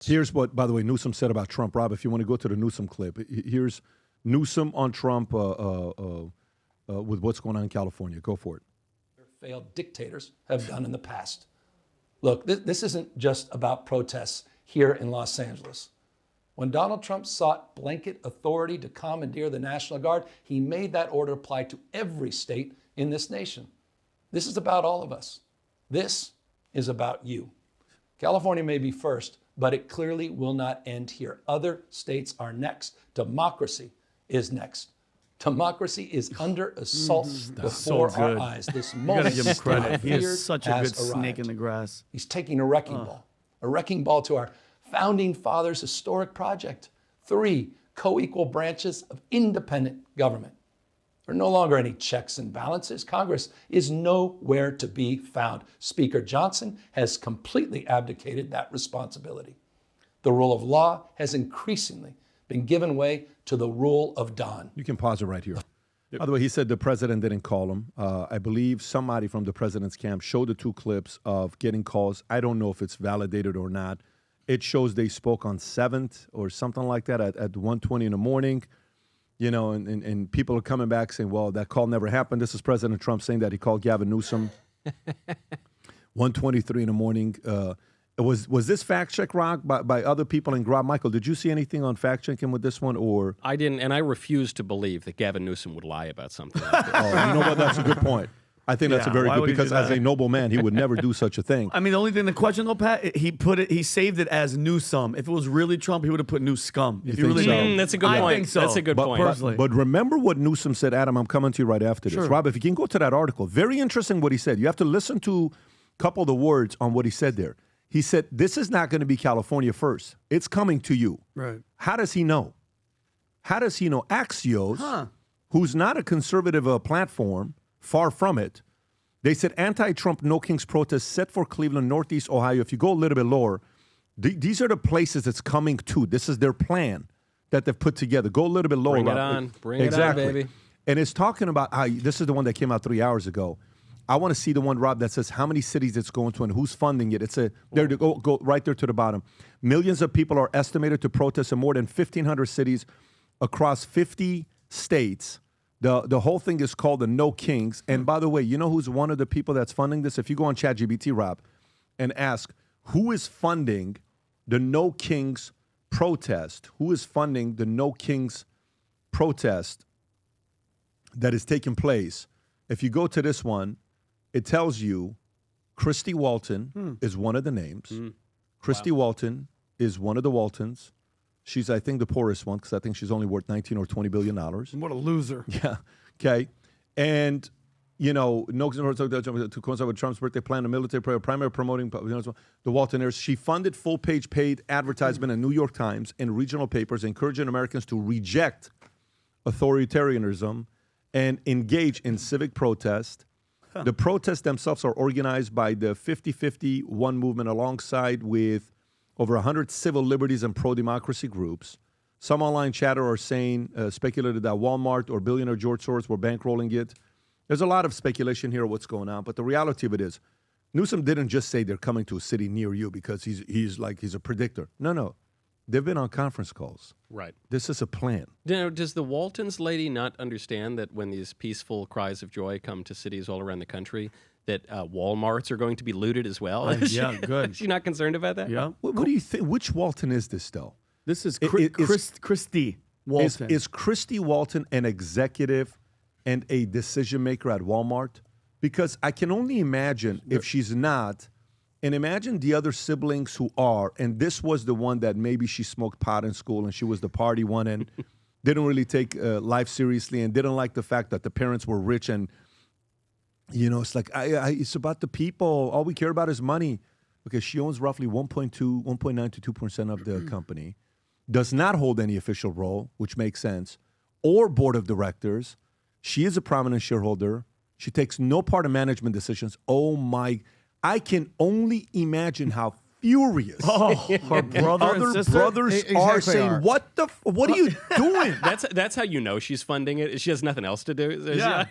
Here's what, by the way, Newsom said about Trump. Rob, if you want to go to the Newsom clip, here's Newsom on Trump with what's going on in California. Go for it. Failed dictators have done in the past. Look, this isn't just about protests here in Los Angeles. When Donald Trump sought blanket authority to commandeer the National Guard, he made that order apply to every state in this nation. This is about all of us. This is about you. California may be first, but it clearly will not end here. Other states are next. Democracy is next. Democracy is under assault before our eyes. This moment, give him credit. He is such a good snake in the grass. He's taking a wrecking ball to our founding fathers' historic project. 3 co-equal branches of independent government. There are no longer any checks and balances. Congress is nowhere to be found. Speaker Johnson has completely abdicated that responsibility. The rule of law has increasingly been given way to the rule of Don. You can pause it right here. By the way, he said the president didn't call him. I believe somebody from the president's camp showed the 2 clips of getting calls. I don't know if it's validated or not. It shows they spoke on 7th or something like that at 1:20 in the morning. You know, and people are coming back saying, well, that call never happened. This is President Trump saying that he called Gavin Newsom 1:23 in the morning. Was this fact check, Rock, by other people in Grob? Michael, did you see anything on fact checking with this one, or? I didn't, and I refuse to believe that Gavin Newsom would lie about something like this. You know what? That's a good point. I think that's a very good, because as a noble man, he would never do such a thing. I mean, the only thing, the question though, Pat, he saved it as Newsom. If it was really Trump, he would have put New Scum. You think so? That's a good point. I think so. That's a good point. Personally. But remember what Newsom said, Adam, I'm coming to you right after this. Sure. Rob, if you can go to that article, very interesting what he said. You have to listen to a couple of the words on what he said there. He said, this is not going to be California first. It's coming to you. Right. How does he know? How does he know? Axios, who's not a conservative platform, far from it, they said anti-Trump No Kings protests set for Cleveland, Northeast Ohio. If you go a little bit lower, these are the places it's coming to. This is their plan that they've put together. Go a little bit lower. Bring it on. Bring exactly. it on, baby. And it's talking about how this is the one that came out 3 hours ago. I want to see the one, Rob, that says how many cities it's going to and who's funding it. It's there to go right there to the bottom. Millions of people are estimated to protest in more than 1,500 cities across 50 states. The whole thing is called the No Kings. And by the way, you know who's one of the people that's funding this? If you go on ChatGPT, Rob, and ask who is funding the No Kings protest, who is funding the No Kings protest that is taking place, if you go to this one, it tells you Christy Walton is one of the names. Christy Walton is one of the Waltons. She's, I think, the poorest one because I think she's only worth $19 or $20 billion. What a loser. Yeah. Okay. And, you know, no to coincide with Trump's birthday plan, the military prayer, primary promoting the Waltonaires. She funded full-page paid advertisement in New York Times and regional papers, encouraging Americans to reject authoritarianism and engage in civic protest. The protests themselves are organized by the 50-50 One movement alongside with over 100 civil liberties and pro-democracy groups. Some online chatter are saying, speculated that Walmart or billionaire George Soros were bankrolling it. There's a lot of speculation here of what's going on, but the reality of it is, Newsom didn't just say they're coming to a city near you because he's a predictor. No. They've been on conference calls. Right. This is a plan. Does the Waltons lady not understand that when these peaceful cries of joy come to cities all around the country, that Walmarts are going to be looted as well? Yeah, good. Is she not concerned about that? Yeah. What do you think? Which Walton is this, though? This is Christy Walton. Is Christy Walton an executive and a decision maker at Walmart? Because I can only imagine if she's not, and imagine the other siblings who are, and this was the one that maybe she smoked pot in school and she was the party one and didn't really take life seriously and didn't like the fact that the parents were rich and, you know, it's like, it's about the people. All we care about is money. Okay, she owns roughly 1.9 to 2% of the company, does not hold any official role, which makes sense, or board of directors. She is a prominent shareholder. She takes no part in management decisions. Oh, my. I can only imagine how furious. Oh, her brother and Other sister? brothers Exactly are saying, are. what are you doing? That's how you know she's funding it. She has nothing else to do. Yeah.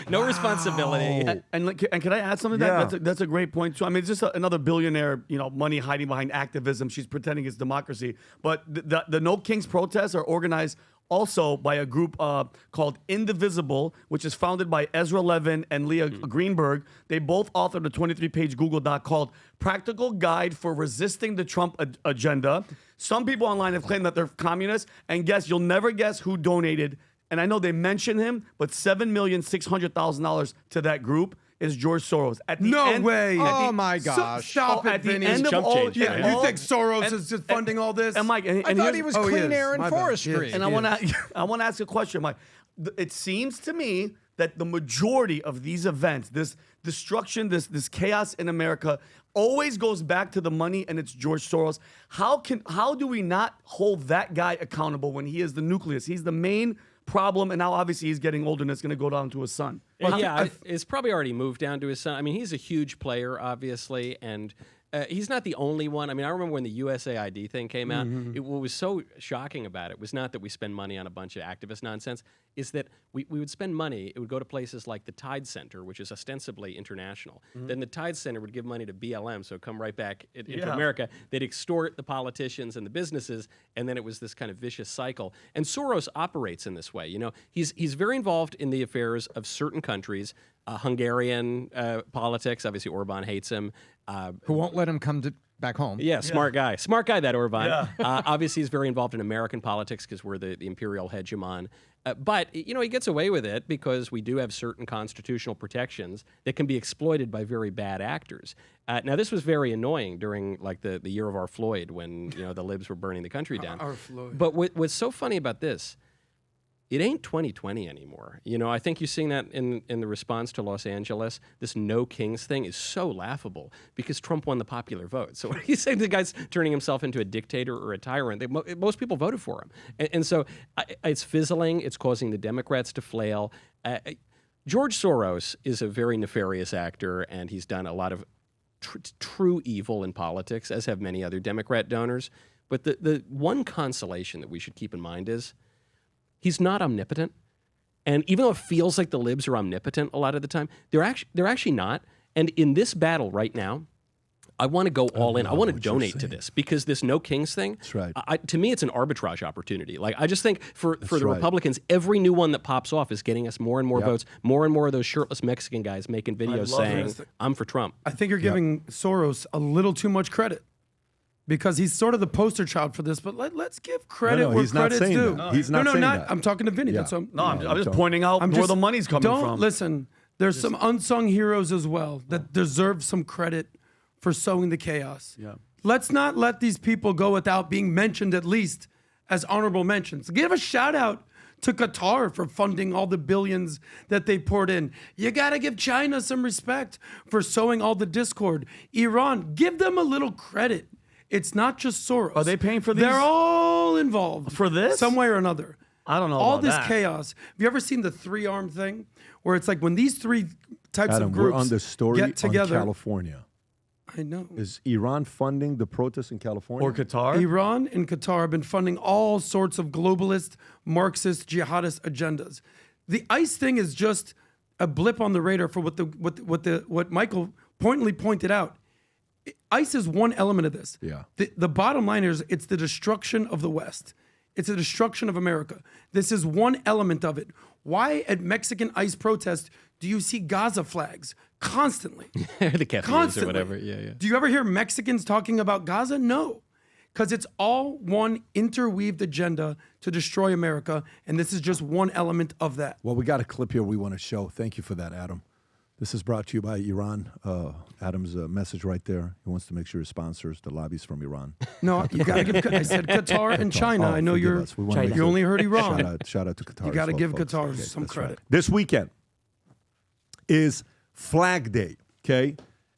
No responsibility. And can I add something to Yeah. that? That's a great point too. I mean, it's just another billionaire, money hiding behind activism. She's pretending it's democracy. But the No Kings protests are organized also by a group called Indivisible, which is founded by Ezra Levin and Leah Greenberg. They both authored a 23-page Google Doc called Practical Guide for Resisting the Trump Agenda. Some people online have claimed that they're communists, and you'll never guess who donated. And I know they mention him, but $7,600,000 to that group is George Soros. At the No end, way. at the- Oh my gosh. Stop it, at the Vinny. end of Jump all, change, yeah, yeah. You think Soros and- is just funding all this? And Mike, and I thought here's- he was oh, clean air and My bad. forestry. And I want to ask a question, Mike. It seems to me that the majority of these events, this destruction, this chaos in America, always goes back to the money, and it's George Soros. How do we not hold that guy accountable when he is the nucleus? He's the main problem, and now obviously he's getting older, and it's going to go down to his son. It's probably already moved down to his son. I mean, he's a huge player, obviously, and he's not the only one. I mean, I remember when the USAID thing came out, what was so shocking about it was not that we spend money on a bunch of activist nonsense, is that we would spend money, it would go to places like the Tide Center, which is ostensibly international. Then the Tide Center would give money to BLM, so come right back into America. They'd extort the politicians and the businesses, and then it was this kind of vicious cycle. And Soros operates in this way. He's very involved in the affairs of certain countries, Hungarian politics. Obviously, Orban hates him. Who won't let him come back home? Yeah, smart guy. Smart guy, that Orban. Obviously, he's very involved in American politics because we're the imperial hegemon. But, he gets away with it because we do have certain constitutional protections that can be exploited by very bad actors. Now, this was very annoying during, the year of our Floyd when, the libs were burning the country down. Our Floyd. But what's so funny about this, it ain't 2020 anymore. I think you're seeing that in the response to Los Angeles. This No Kings thing is so laughable because Trump won the popular vote. So what are you saying? The guy's turning himself into a dictator or a tyrant. Most people voted for him. And so it's fizzling. It's causing the Democrats to flail. George Soros is a very nefarious actor, and he's done a lot of true evil in politics, as have many other Democrat donors. But the one consolation that we should keep in mind is he's not omnipotent. And even though it feels like the libs are omnipotent a lot of the time, they're actually not. And in this battle right now, I want to go all in. I want to donate to this because this No Kings thing, That's right. To me, it's an arbitrage opportunity. I just think for the right. Republicans, every new one that pops off is getting us more and more votes, more and more of those shirtless Mexican guys making videos love saying, this. I'm for Trump. I think you're giving Soros a little too much credit because he's sort of the poster child for this. But let's give credit where he's not credit's saying due. that. He's not saying that. I'm talking to Vinny. Yeah. That's what No, I'm just pointing out where the money's coming from. Listen, there's some unsung heroes as well that deserve some credit for sowing the chaos. Yeah. Let's not let these people go without being mentioned at least as honorable mentions. Give a shout out to Qatar for funding all the billions that they poured in. You got to give China some respect for sowing all the discord. Iran, give them a little credit. It's not just Soros. Are they paying for these? They're all involved. For this? Some way or another. I don't know All about this that. chaos. Have you ever seen the three-arm thing? Where it's like when these three types Adam, of we're groups on the story get together. on California. I know. Is Iran funding the protests in California? Or Qatar? Iran and Qatar have been funding all sorts of globalist, Marxist, jihadist agendas. The ICE thing is just a blip on the radar for what Michael pointedly pointed out. ICE is one element of this. Yeah. The bottom line is it's the destruction of the West. It's the destruction of America. This is one element of it. Why at Mexican ICE protests do you see Gaza flags constantly? The cafes Constantly. or whatever. Yeah. Do you ever hear Mexicans talking about Gaza? No. Because it's all one interweaved agenda to destroy America, and this is just one element of that. Well, we got a clip here we want to show. Thank you for that, Adam. This is brought to you by Iran. Adam's message right there. He wants to make sure he sponsors the lobbies from Iran. No, you got to give. I said Qatar and China. Oh, I know forgive you're. us. We wanna make You sure- only heard Iran. Shout out to Qatar. You got to as well, give folks. Qatar Okay, some that's credit. right. This weekend is Flag Day, okay?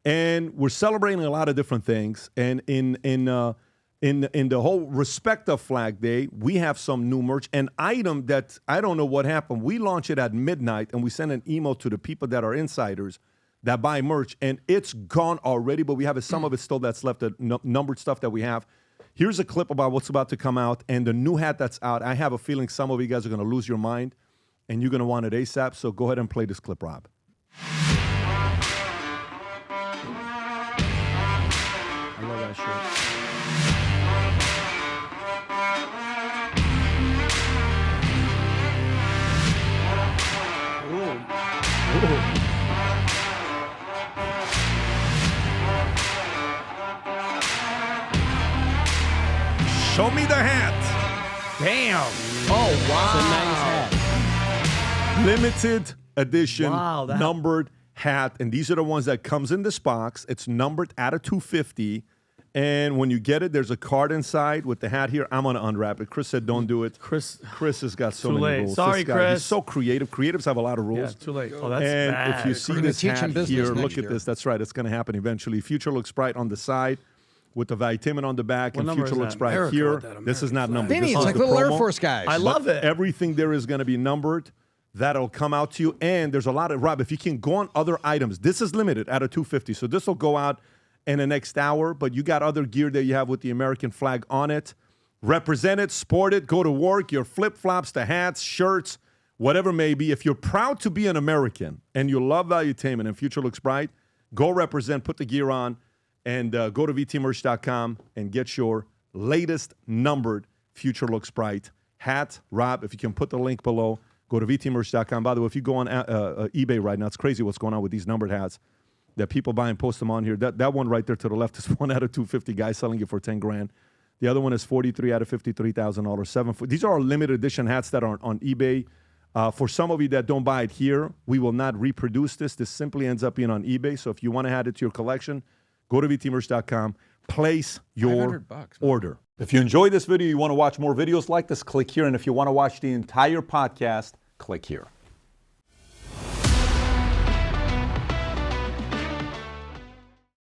And we're celebrating a lot of different things. And in the whole respect of Flag Day, we have some new merch. An item that I don't know what happened. We launched it at midnight, and we sent an email to the people that are insiders. that buy merch, and it's gone already, but we have some of it still that's left, the numbered stuff that we have. Here's a clip about what's about to come out and the new hat that's out. I have a feeling some of you guys are going to lose your mind, and you're going to want it ASAP, so go ahead and play this clip, Rob. I love that shit. Ooh. Show me the hat. Damn. Oh, wow. It's a nice hat. Limited edition, Wow, numbered hat. And these are the ones that comes in this box. It's numbered out of 250. And when you get it, there's a card inside with the hat here. I'm going to unwrap it. Chris said don't do it. Chris has got so many late. rules. Sorry, This guy, Chris. He's so creative. Creatives have a lot of rules. Yeah, too late. Oh, that's And bad. if you see We're gonna this teach hat him business here, next look at year. this. That's right. It's going to happen eventually. Future Looks Bright on the side with the Valuetainment on the back, and number Future is Looks that? Bright America here. with that This is not American numbered. Vinny, This it's is like the little Air promo. Force guys. I love it. Everything there is going to be numbered. That'll come out to you. And there's a lot of, Rob, if you can go on other items, this is limited out of 250. So this will go out in the next hour, but you got other gear that you have with the American flag on it. Represent it, sport it, go to work, your flip-flops, the hats, shirts, whatever it may be. If you're proud to be an American and you love Valuetainment and Future Looks Bright, go represent, put the gear on, and go to vtmerch.com and get your latest numbered Future Looks Bright hat. Rob, if you can put the link below, go to vtmerch.com. By the way, if you go on eBay right now, it's crazy what's going on with these numbered hats that people buy and post them on here. That one right there to the left is 1 out of 250 guys selling it for 10 grand. The other one is 43 out of $53,000. These are our limited edition hats that are on eBay. For some of you that don't buy it here, we will not reproduce this. This simply ends up being on eBay. So if you want to add it to your collection, go to vtmerch.com, place your $500, order. If you enjoyed this video, you want to watch more videos like this, click here. And if you want to watch the entire podcast, click here.